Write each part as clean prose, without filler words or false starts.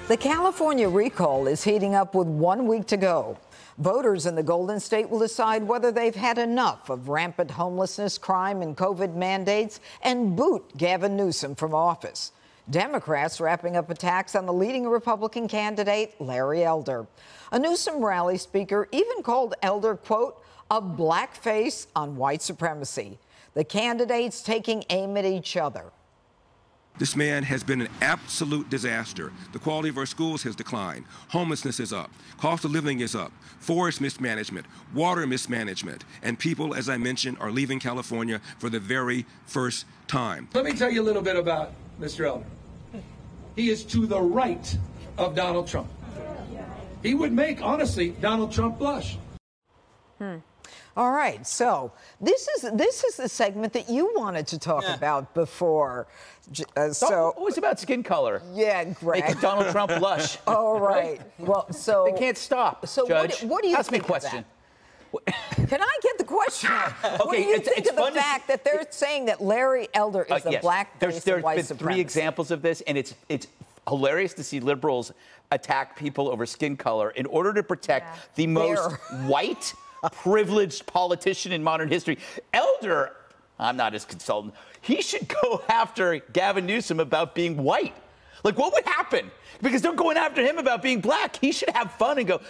The California recall is heating up with 1 week to go. Voters in the Golden State will decide whether they've had enough of rampant homelessness, crime, and COVID mandates and boot Gavin Newsom from office. Democrats wrapping up attacks on the leading Republican candidate, Larry Elder. A Newsom rally speaker even called Elder, quote, a blackface on white supremacy. The candidates taking aim at each other. This man has been an absolute disaster. The quality of our schools has declined. Homelessness is up. Cost of living is up. Forest mismanagement, water mismanagement, and people, as I mentioned, are leaving California for the very first time. Let me tell you a little bit about Mr. Elder. He is to the right of Donald Trump. He would make, honestly, Donald Trump blush. All right, so this is the segment that you wanted to talk about before. So it was about skin color. Yeah, Greg. Make Donald Trump blush. All right. Well, so they can't stop. So Judge, what do you ask me think a question. Of that? Can I get the question? Okay, what do you think of the fact that they're saying that Larry Elder is a yes. blackface and white There's been 3 examples of this, and it's hilarious to see liberals attack people over skin color in order to protect the most white, privileged politician in modern history. Elder, I'm not his consultant, he should go after Gavin Newsom about being white. Like, what would happen? Because they're going after him about being black. He should have fun and go,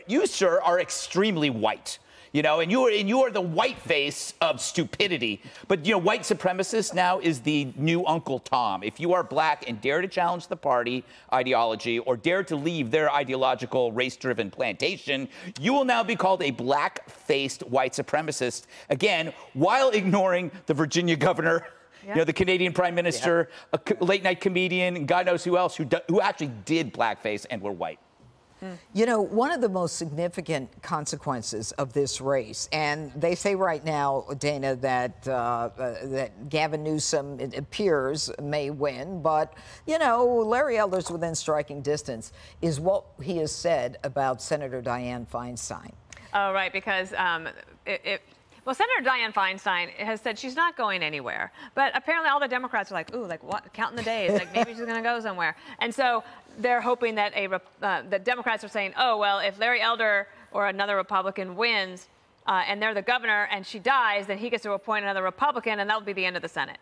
you sir, are extremely white. You know, and you are the white face of stupidity. But, you know, white supremacist now is the new Uncle Tom. If you are black and dare to challenge the party ideology or dare to leave their ideological race-driven plantation, you will now be called a black-faced white supremacist, again, while ignoring the Virginia governor, you know, the Canadian prime minister, a late-night comedian, and God knows who else, who actually did blackface and were white. You know, one of the most significant consequences of this race, and they say right now, Dana, that that Gavin Newsom, it appears, may win, but, you know, Larry Elder's within striking distance, is what he has said about Senator Dianne Feinstein. Oh, right, because well, Senator Dianne Feinstein has said she's not going anywhere. But apparently all the Democrats are like, ooh, like what? Counting the days. Like maybe she's going to go somewhere. And so they're hoping that the Democrats are saying, oh, well, if Larry Elder or another Republican wins and they're the governor and she dies, then he gets to appoint another Republican and that'll be the end of the Senate.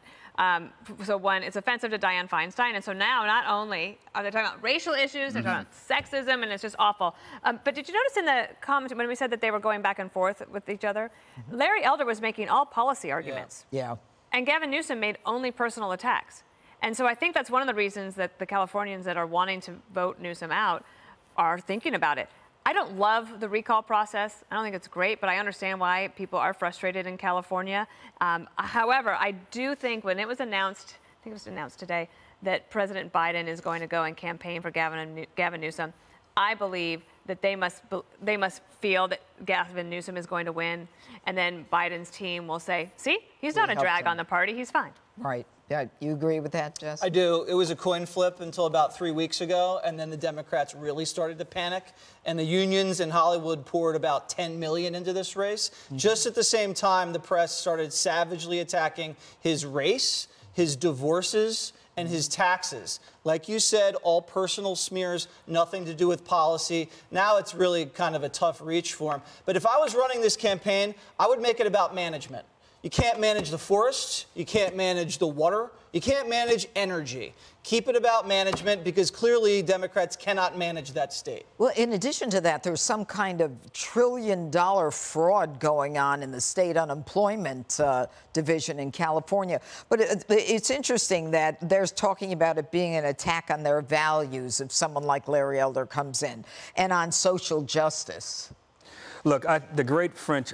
So one, it's offensive to Dianne Feinstein. And so now not only are they talking about racial issues, they're talking about sexism, and it's just awful. But did you notice in the comment when we said that they were going back and forth with each other? Larry Elder was making all policy arguments. Yeah. And Gavin Newsom made only personal attacks. And so I think that's one of the reasons that the Californians that are wanting to vote Newsom out are thinking about it. I don't love the recall process. I don't think it's great, but I understand why people are frustrated in California. However, I do think when it was announced, I think it was announced today, that President Biden is going to go and campaign for Gavin Newsom, I believe that they must feel that Gavin Newsom is going to win, and then Biden's team will say, see, he's not a drag on the party, he's fine. Right. Yeah, you agree with that, Jess? I do. It was a coin flip until about 3 weeks ago, and then the Democrats really started to panic, and the unions in Hollywood poured about $10 million into this race. Just at the same time, the press started savagely attacking his race, his divorces, and his taxes. Like you said, all personal smears, nothing to do with policy. Now it's really kind of a tough reach for him. But if I was running this campaign, I would make it about management. You can't manage the forests, you can't manage the water, you can't manage energy. Keep it about management, because clearly Democrats cannot manage that state. Well, in addition to that, there's some kind of trillion-dollar fraud going on in the state unemployment division in California. But it's interesting that they're talking about it being an attack on their values if someone like Larry Elder comes in, and on social justice. Look, a great French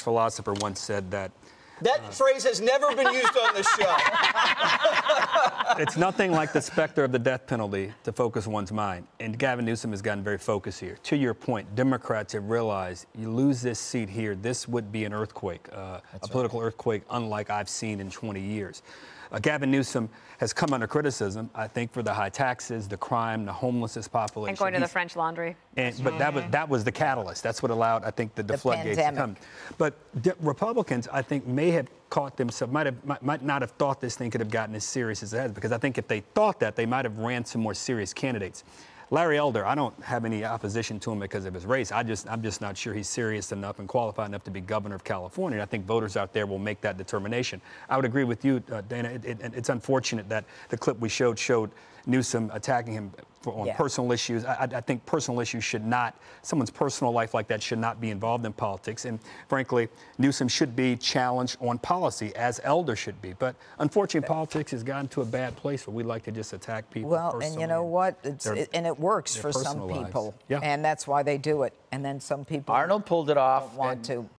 philosopher once said that that phrase has never been used on the show. It's nothing like the specter of the death penalty to focus one's mind. And Gavin Newsom has gotten very focused here. To your point, Democrats have realized you lose this seat here, this would be an earthquake, a political earthquake unlike I've seen in 20 years. Gavin Newsom has come under criticism, I think, for the high taxes, the crime, the homelessness population. And going to the French Laundry. But that was the catalyst. That's what allowed, I think, the floodgates to come. But Republicans, I think, may have caught themselves, might not have thought this thing could have gotten as serious as it has, because I think if they thought that, they might have ran some more serious candidates. Larry Elder, I don't have any opposition to him because of his race. I'm just not sure he's serious enough and qualified enough to be governor of California. And I think voters out there will make that determination. I would agree with you, Dana. It's unfortunate that the clip we showed Newsom attacking him on personal issues. I think personal issues should not, someone's personal life like that should not be involved in politics. And frankly, Newsom should be challenged on policy, as Elder should be. But unfortunately, politics has gotten to a bad place where we like to just attack people. Well, and you know what? And it works for some people. Yeah. And that's why they do it. And then some people Arnold pulled it off. don't want to.